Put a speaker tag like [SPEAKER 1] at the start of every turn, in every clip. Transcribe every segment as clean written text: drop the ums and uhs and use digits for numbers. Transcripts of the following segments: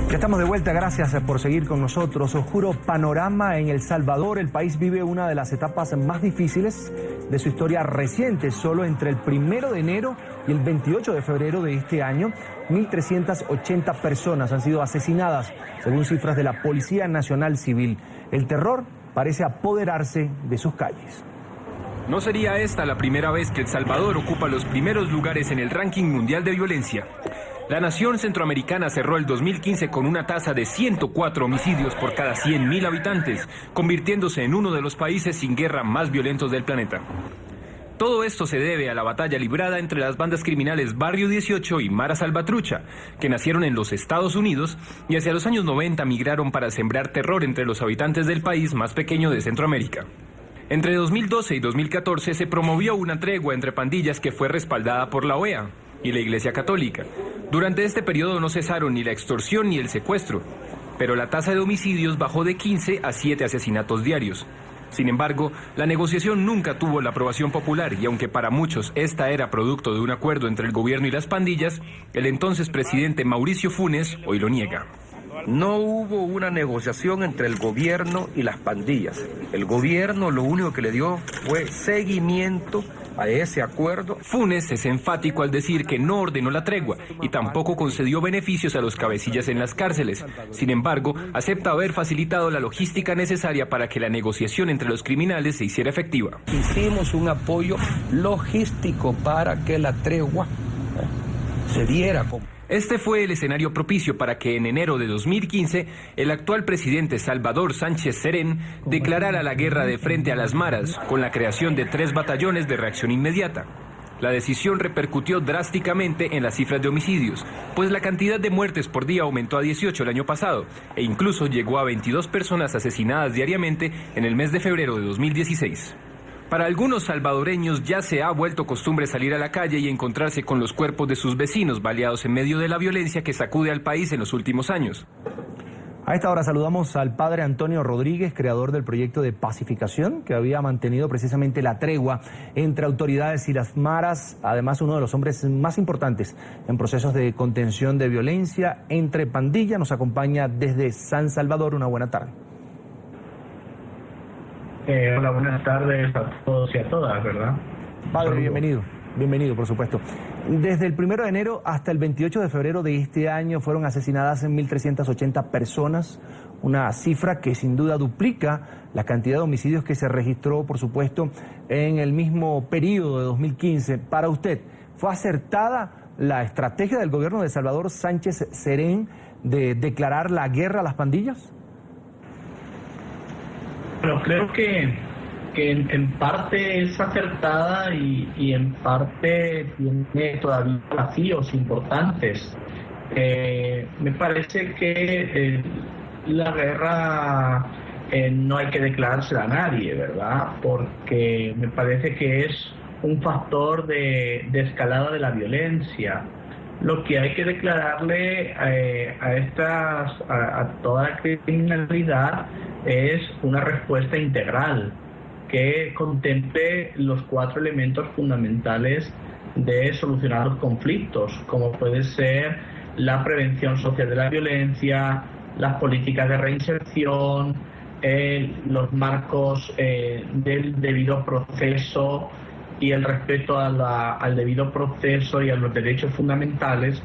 [SPEAKER 1] Ya estamos de vuelta, gracias por seguir con nosotros. Oscuro panorama en El Salvador. El país vive una de las etapas más difíciles de su historia reciente. Solo entre el 1 de enero y el 28 de febrero de este año, 1.380 personas han sido asesinadas, según cifras de la Policía Nacional Civil. El terror parece apoderarse de sus calles.
[SPEAKER 2] No sería esta la primera vez que El Salvador ocupa los primeros lugares en el ranking mundial de violencia. La nación centroamericana cerró el 2015 con una tasa de 104 homicidios por cada 100.000 habitantes, convirtiéndose en uno de los países sin guerra más violentos del planeta. Todo esto se debe a la batalla librada entre las bandas criminales Barrio 18 y Mara Salvatrucha, que nacieron en los Estados Unidos y hacia los años 90 migraron para sembrar terror entre los habitantes del país más pequeño de Centroamérica. Entre 2012 y 2014 se promovió una tregua entre pandillas que fue respaldada por la OEA y la Iglesia Católica. Durante este periodo no cesaron ni la extorsión ni el secuestro, pero la tasa de homicidios bajó de 15 a 7 asesinatos diarios. Sin embargo, la negociación nunca tuvo la aprobación popular y aunque para muchos esta era producto de un acuerdo entre el gobierno y las pandillas, el entonces presidente Mauricio Funes hoy lo niega.
[SPEAKER 3] No hubo una negociación entre el gobierno y las pandillas. El gobierno lo único que le dio fue seguimiento a ese acuerdo.
[SPEAKER 2] Funes es enfático al decir que no ordenó la tregua y tampoco concedió beneficios a los cabecillas en las cárceles. Sin embargo, acepta haber facilitado la logística necesaria para que la negociación entre los criminales se hiciera efectiva.
[SPEAKER 3] Hicimos un apoyo logístico para que la tregua se diera.
[SPEAKER 2] Este fue el escenario propicio para que en enero de 2015 el actual presidente Salvador Sánchez Serén declarara la guerra de frente a las maras con la creación de 3 batallones de reacción inmediata. La decisión repercutió drásticamente en las cifras de homicidios, pues la cantidad de muertes por día aumentó a 18 el año pasado e incluso llegó a 22 personas asesinadas diariamente en el mes de febrero de 2016. Para algunos salvadoreños ya se ha vuelto costumbre salir a la calle y encontrarse con los cuerpos de sus vecinos baleados en medio de la violencia que sacude al país en los últimos años.
[SPEAKER 1] A esta hora saludamos al padre Antonio Rodríguez, creador del proyecto de pacificación que había mantenido precisamente la tregua entre autoridades y las maras, además uno de los hombres más importantes en procesos de contención de violencia entre pandillas. Nos acompaña desde San Salvador. Una buena tarde.
[SPEAKER 4] Hola, buenas tardes a todos y a todas, ¿verdad?
[SPEAKER 1] Padre, bienvenido, por supuesto. Desde el 1 de enero hasta el 28 de febrero de este año fueron asesinadas en 1.380 personas, una cifra que sin duda duplica la cantidad de homicidios que se registró, por supuesto, en el mismo periodo de 2015. Para usted, ¿fue acertada la estrategia del gobierno de Salvador Sánchez Serén de declarar la guerra a las pandillas?
[SPEAKER 4] Pero creo que en parte es acertada y en parte tiene todavía vacíos importantes. Me parece que la guerra no hay que declarársela a nadie, ¿verdad? Porque me parece que es un factor de escalada de la violencia. Lo que hay que declararle a toda la criminalidad es una respuesta integral que contemple los 4 elementos fundamentales de solucionar los conflictos, como puede ser la prevención social de la violencia, las políticas de reinserción, los marcos del debido proceso y el respeto al debido proceso y a los derechos fundamentales.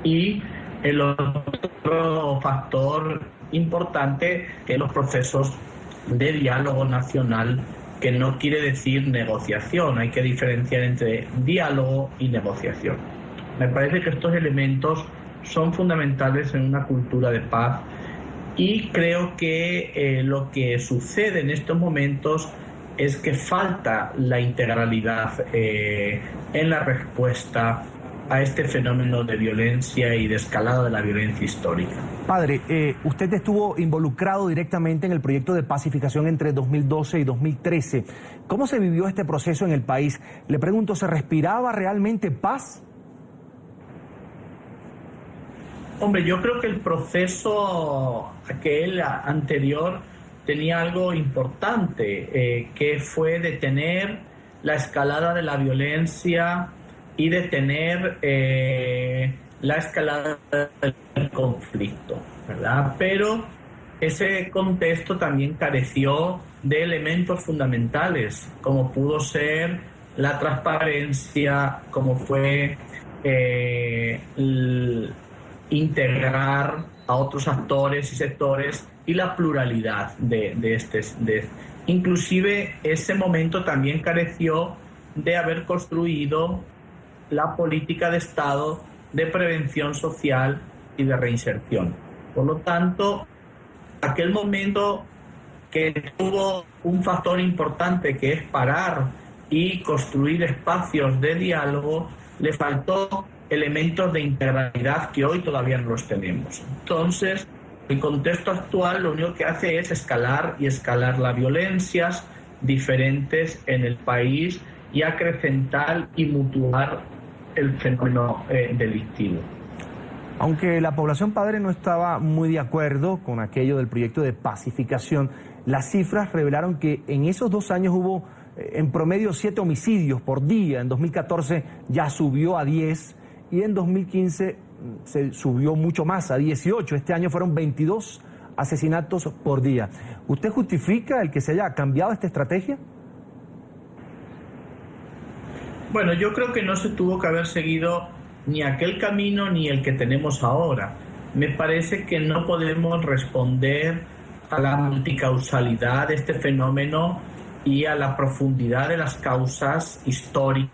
[SPEAKER 4] Y el otro factor importante es los procesos de diálogo nacional, que no quiere decir negociación. Hay que diferenciar entre diálogo y negociación. Me parece que estos elementos son fundamentales en una cultura de paz y creo que lo que sucede en estos momentos es que falta la integralidad en la respuesta a este fenómeno de violencia y de escalada de la violencia histórica.
[SPEAKER 1] Padre, usted estuvo involucrado directamente en el proyecto de pacificación entre 2012 y 2013. ¿Cómo se vivió este proceso en el país? Le pregunto, ¿se respiraba realmente paz?
[SPEAKER 4] Hombre, yo creo que el proceso aquel anterior tenía algo importante, que fue detener la escalada de la violencia y detener la escalada del conflicto, ¿verdad? Pero ese contexto también careció de elementos fundamentales, como pudo ser la transparencia, como fue integrar a otros actores y sectores y la pluralidad inclusive ese momento también careció de haber construido la política de Estado de prevención social y de reinserción. Por lo tanto, aquel momento que tuvo un factor importante, que es parar y construir espacios de diálogo, le faltó elementos de integralidad que hoy todavía no los tenemos. Entonces, el contexto actual lo único que hace es escalar las violencias diferentes en el país y acrecentar y mutuar el fenómeno delictivo.
[SPEAKER 1] Aunque la población, padre, no estaba muy de acuerdo con aquello del proyecto de pacificación, las cifras revelaron que en esos 2 años hubo en promedio 7 homicidios por día. En 2014 ya subió a 10 y en 2015 se subió mucho más, a 18. Este año fueron 22 asesinatos por día. ¿Usted justifica el que se haya cambiado esta estrategia?
[SPEAKER 4] Bueno, yo creo que no se tuvo que haber seguido ni aquel camino ni el que tenemos ahora. Me parece que no podemos responder a la multicausalidad de este fenómeno y a la profundidad de las causas históricas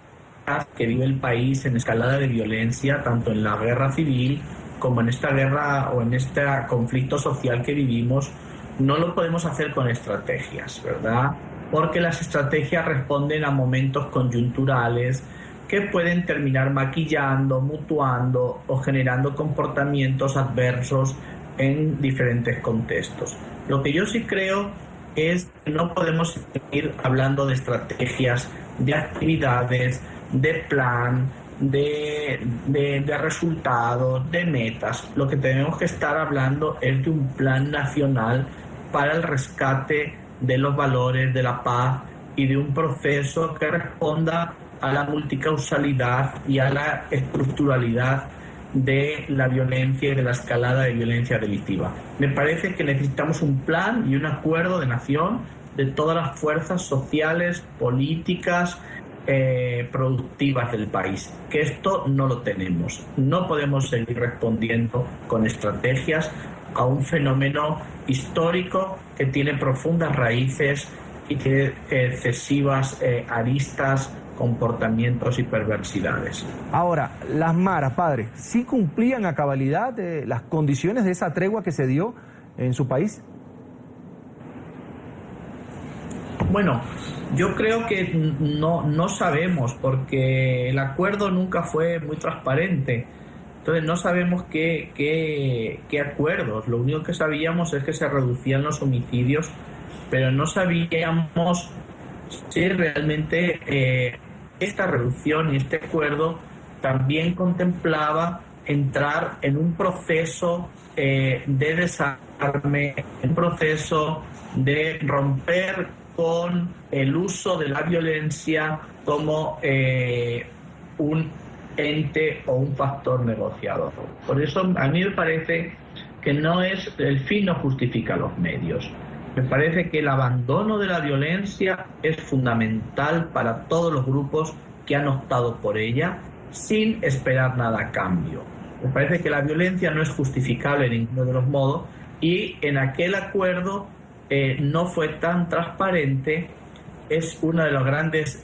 [SPEAKER 4] que vive el país en escalada de violencia, tanto en la guerra civil como en esta guerra o en este conflicto social que vivimos. No lo podemos hacer con estrategias, ¿verdad? Porque las estrategias responden a momentos coyunturales que pueden terminar maquillando, mutuando o generando comportamientos adversos en diferentes contextos. Lo que yo sí creo es que no podemos seguir hablando de estrategias, de actividades, de plan, de resultados, de metas. Lo que tenemos que estar hablando es de un plan nacional para el rescate de los valores, de la paz y de un proceso que responda a la multicausalidad y a la estructuralidad de la violencia y de la escalada de violencia delictiva. Me parece que necesitamos un plan y un acuerdo de nación de todas las fuerzas sociales, políticas, productivas del país, que esto no lo tenemos. No podemos seguir respondiendo con estrategias a un fenómeno histórico que tiene profundas raíces y tiene excesivas aristas, comportamientos y perversidades.
[SPEAKER 1] Ahora, las maras, padre, ¿sí cumplían a cabalidad las condiciones de esa tregua que se dio en su país?
[SPEAKER 4] Bueno, yo creo que no sabemos, porque el acuerdo nunca fue muy transparente. Entonces no sabemos qué acuerdos. Lo único que sabíamos es que se reducían los homicidios, pero no sabíamos si realmente esta reducción y este acuerdo también contemplaba entrar en un proceso de desarme, un proceso de romper con el uso de la violencia como un ente o un factor negociador. Por eso a mí me parece que no es el fin no justifica los medios. Me parece que el abandono de la violencia es fundamental para todos los grupos que han optado por ella sin esperar nada a cambio. Me parece que la violencia no es justificable en ninguno de los modos y en aquel acuerdo no fue tan transparente. Es uno de los grandes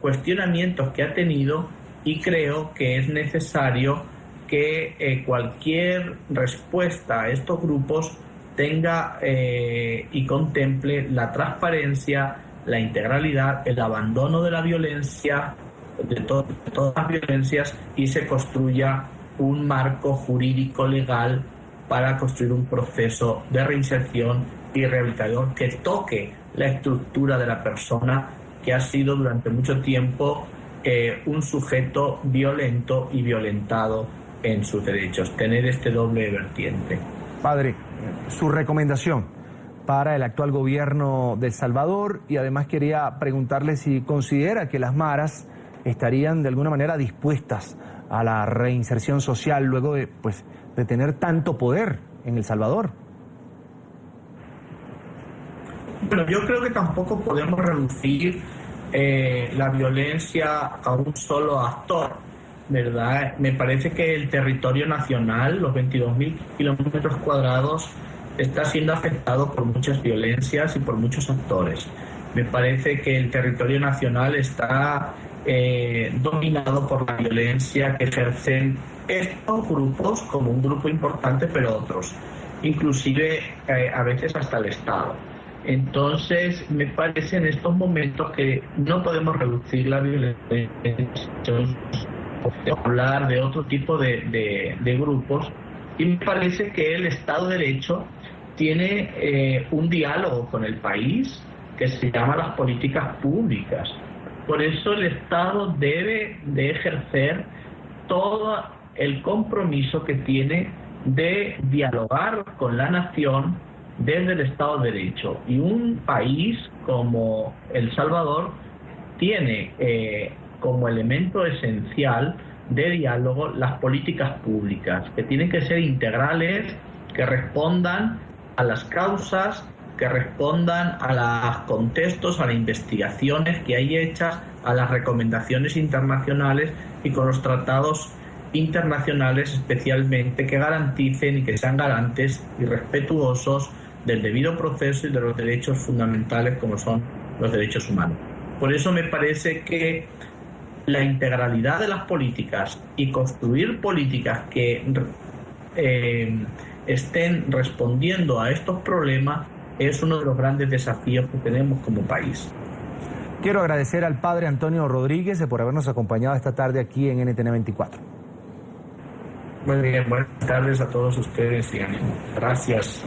[SPEAKER 4] cuestionamientos que ha tenido y creo que es necesario que cualquier respuesta a estos grupos tenga y contemple la transparencia, la integralidad, el abandono de la violencia, de todas las violencias, y se construya un marco jurídico legal para construir un proceso de reinserción y rehabilitación que toque la estructura de la persona que ha sido durante mucho tiempo un sujeto violento y violentado en sus derechos. Tener este doble vertiente.
[SPEAKER 1] Padre, su recomendación para el actual gobierno de El Salvador, y además quería preguntarle si considera que las maras estarían de alguna manera dispuestas a la reinserción social luego de, pues, de tener tanto poder en El Salvador?
[SPEAKER 4] Bueno, yo creo que tampoco podemos reducir la violencia a un solo actor, ¿verdad? Me parece que el territorio nacional, los 22.000 kilómetros cuadrados, está siendo afectado por muchas violencias y por muchos actores. Me parece que el territorio nacional está dominado por la violencia que ejercen estos grupos, como un grupo importante, pero otros, inclusive a veces hasta el Estado. Entonces, me parece en estos momentos que no podemos reducir la violencia, hablar de otro tipo de grupos, y me parece que el Estado de Derecho tiene un diálogo con el país que se llama las políticas públicas. Por eso el Estado debe de ejercer todo el compromiso que tiene de dialogar con la nación desde el Estado de Derecho. Y un país como El Salvador tiene como elemento esencial de diálogo las políticas públicas, que tienen que ser integrales, que respondan a las causas, que respondan a los contextos, a las investigaciones que hay hechas, a las recomendaciones internacionales y con los tratados internacionales especialmente, que garanticen y que sean garantes y respetuosos del debido proceso y de los derechos fundamentales como son los derechos humanos. Por eso me parece que la integralidad de las políticas y construir políticas que estén respondiendo a estos problemas es uno de los grandes desafíos que tenemos como país.
[SPEAKER 1] Quiero agradecer al padre Antonio Rodríguez por habernos acompañado esta tarde aquí en NTN 24.
[SPEAKER 4] Muy bien, buenas tardes a todos ustedes y ánimo. Gracias.